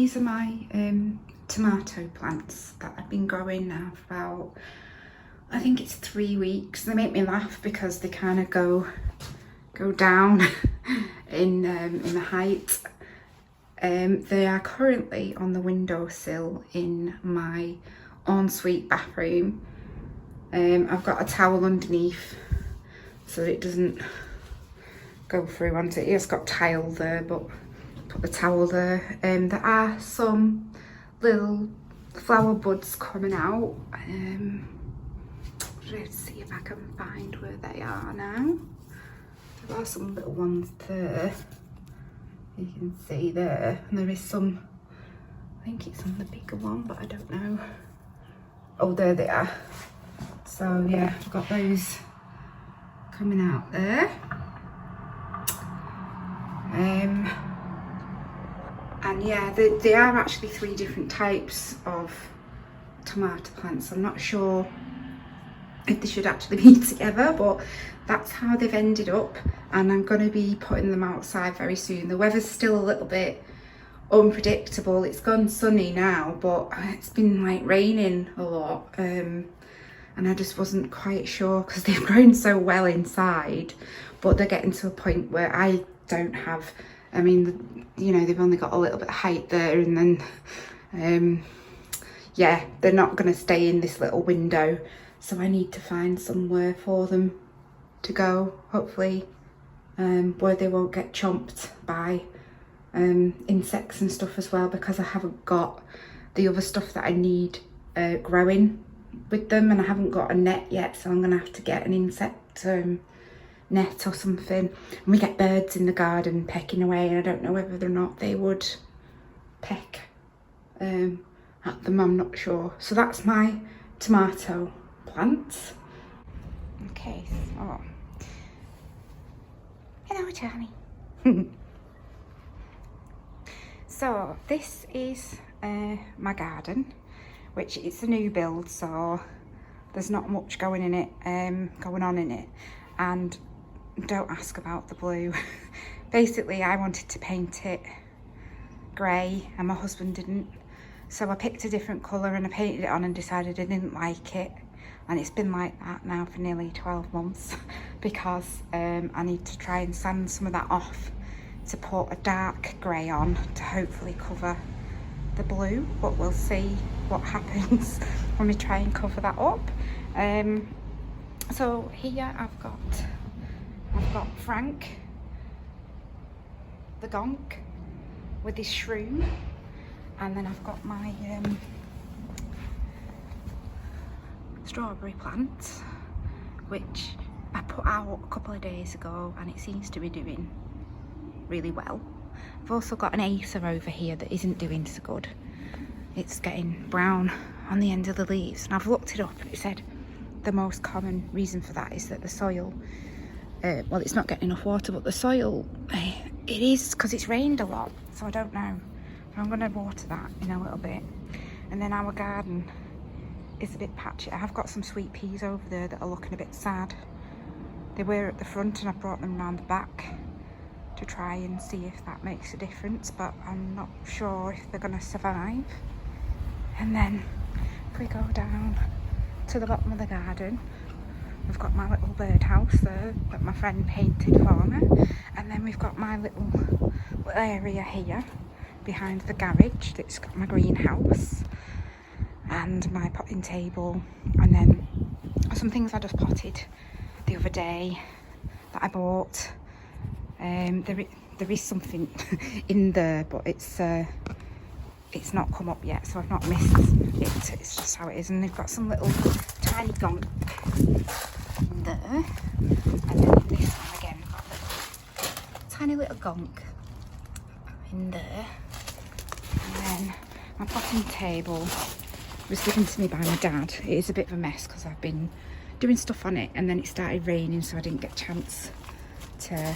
these are my tomato plants that I've been growing now for about, I think it's 3 weeks. They make me laugh because they kind of go down in the height. They are currently on the windowsill in my ensuite bathroom. I've got a towel underneath so that it doesn't go through onto it. It's got tile there, but put the towel there. There are some little flower buds coming out. Let's see if I can find where they are now. There are some little ones there. You can see there, and there is some, I think it's on the bigger one, but I don't know. Oh, there they are. So yeah, I've got those coming out there. And yeah, they are actually 3 different types of tomato plants. I'm not sure if they should actually be together, but that's how they've ended up, and I'm going to be putting them outside very soon. The weather's still a little bit unpredictable. It's gone sunny now, but it's been like raining a lot, and I just wasn't quite sure because they've grown so well inside, but they're getting to a point where I don't have, I mean, you know, they've only got a little bit of height there, and then yeah, they're not going to stay in this little window, so I need to find somewhere for them to go, hopefully, where they won't get chomped by insects and stuff as well, because I haven't got the other stuff that I need growing with them, and I haven't got a net yet, so I'm gonna have to get an insect net or something. And we get birds in the garden pecking away, and I don't know whether or not they would peck at them, I'm not sure. So that's my tomato plants. Okay, so hello Charlie. So this is my garden, which is a new build, so there's not much going on in it, and don't ask about the blue. Basically I wanted to paint it grey and my husband didn't, so I picked a different colour and I painted it on and decided I didn't like it, and it's been like that now for nearly 12 months because I need to try and sand some of that off to put a dark grey on to hopefully cover the blue, but we'll see what happens when we try and cover that up. So here I've got Frank the gonk with his shroom, and then I've got my strawberry plant, which I put out a couple of days ago and it seems to be doing really well. I've also got an acer over here that isn't doing so good. It's getting brown on the end of the leaves, and I've looked it up and it said the most common reason for that is that the soil, well, it's not getting enough water, but the soil, it is because it's rained a lot, so I don't know. I'm going to water that in a little bit. And then our garden is a bit patchy. I have got some sweet peas over there that are looking a bit sad. They were at the front and I brought them round the back to try and see if that makes a difference, but I'm not sure if they're going to survive. And then if we go down to the bottom of the garden, we've got my little birdhouse there that my friend painted for me, and then we've got my little area here behind the garage that's got my greenhouse and my potting table, and then some things I just potted the other day that I bought. There is something in there, but it's not come up yet, so I've not missed it. It's just how it is. And they've got some little tiny gonk in there, and then in this one again we've got little tiny little gonk in there. And then my potting table was given to me by my dad. It is a bit of a mess because I've been doing stuff on it, and then it started raining, so I didn't get a chance to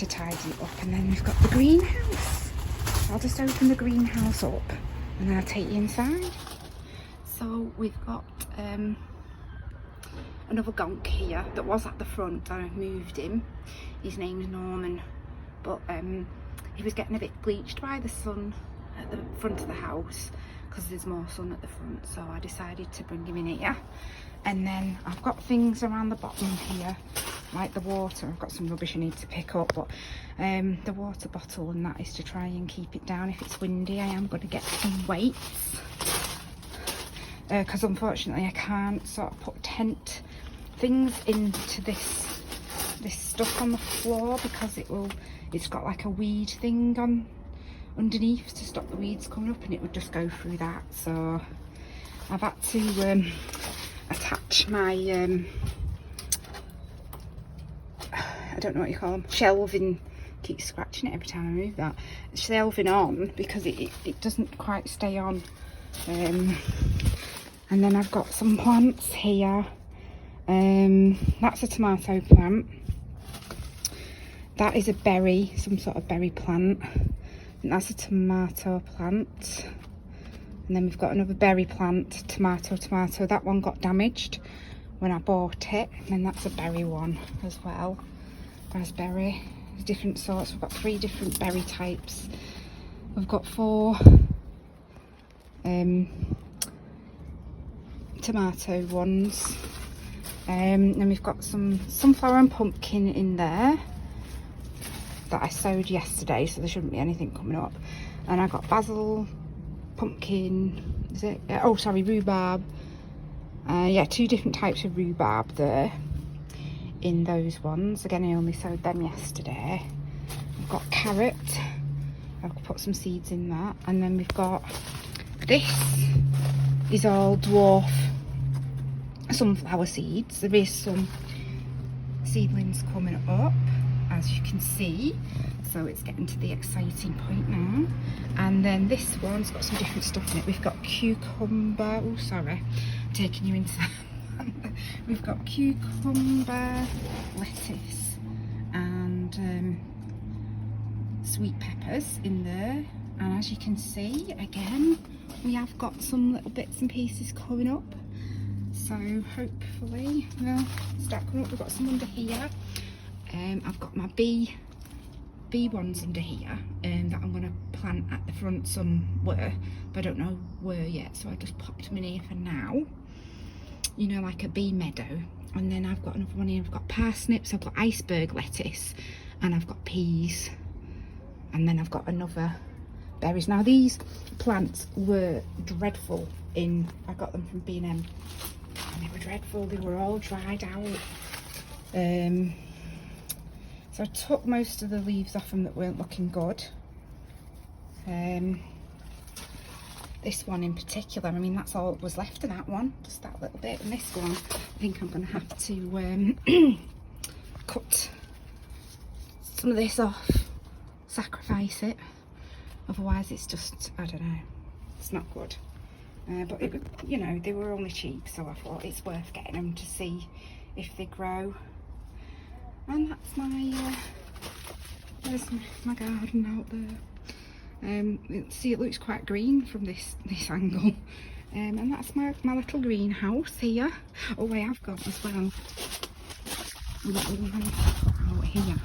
tidy it up. And then we've got the greenhouse. I'll just open the greenhouse up and then I'll take you inside. So we've got another gonk here that was at the front. I moved him. His name's Norman, but he was getting a bit bleached by the sun at the front of the house because there's more sun at the front, so I decided to bring him in here. And then I've got things around the bottom here, like the water. I've got some rubbish I need to pick up, but the water bottle and that is to try and keep it down if it's windy. I am going to get some weights because unfortunately I can't sort of put tent things into this stuff on the floor because it's got like a weed thing on underneath to stop the weeds coming up, and it would just go through that. So I've had to attach my I don't know what you call them, shelving, keep scratching it every time I move that, shelving on because it doesn't quite stay on. And then I've got some plants here. That's a tomato plant. That is a berry, some sort of berry plant. And that's a tomato plant. And then we've got another berry plant, tomato. That one got damaged when I bought it. And then that's a berry one as well. Raspberry. There's different sorts. We've got 3 different berry types. We've got 4 tomato ones. Then we've got some sunflower and pumpkin in there that I sowed yesterday, so there shouldn't be anything coming up. And I got basil, pumpkin, is it? Oh, sorry, rhubarb. Yeah, 2 different types of rhubarb there in those ones. Again, I only sowed them yesterday. I've got carrot. I've put some seeds in that. And then we've got, this is all dwarf sunflower seeds. There is some seedlings coming up, as you can see, so it's getting to the exciting point now. And then this one's got some different stuff in it. We've got cucumber, oh sorry, I'm taking you inside. We've got cucumber, lettuce and sweet peppers in there. And as you can see, again, we have got some little bits and pieces coming up, so hopefully they'll start coming up. We've got some under here. I've got my bee ones under here that I'm going to plant at the front somewhere, but I don't know where yet, so I just popped them in here for now, you know, like a bee meadow. And then I've got another one here. I've got parsnips, I've got iceberg lettuce, and I've got peas, and then I've got another berries. Now these plants were dreadful I got them from B&M, and they were dreadful. They were all dried out. So I took most of the leaves off them that weren't looking good. This one in particular, I mean, that's all that was left of that one, just that little bit. And this one, I think I'm going to have to cut some of this off, sacrifice it. Otherwise it's just, I don't know, it's not good. But it, you know, they were only cheap, so I thought it's worth getting them to see if they grow. And that's my there's my garden out there. See, it looks quite green from this angle. And that's my little greenhouse here. Oh, I have got as well a little one out here.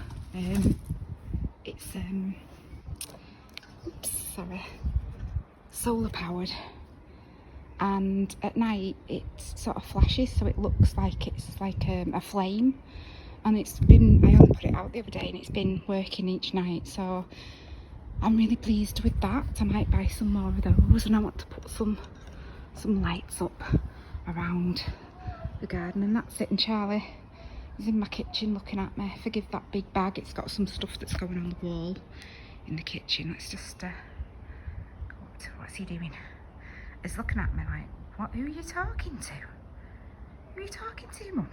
It's oops, sorry, solar powered, and at night it sort of flashes, so it looks like it's like a flame. And it's been, I only put it out the other day and it's been working each night, so I'm really pleased with that. I might buy some more of those, and I want to put some lights up around the garden. And that's it. And Charlie is in my kitchen looking at me. Forgive that big bag, it's got some stuff that's going on the wall in the kitchen. Let's just what's he doing? He's looking at me like, who are you talking to? Who are you talking to, mummy?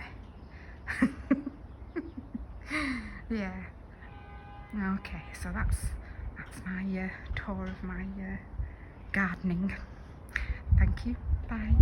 Yeah. Okay, so that's my tour of my gardening. Thank you. Bye.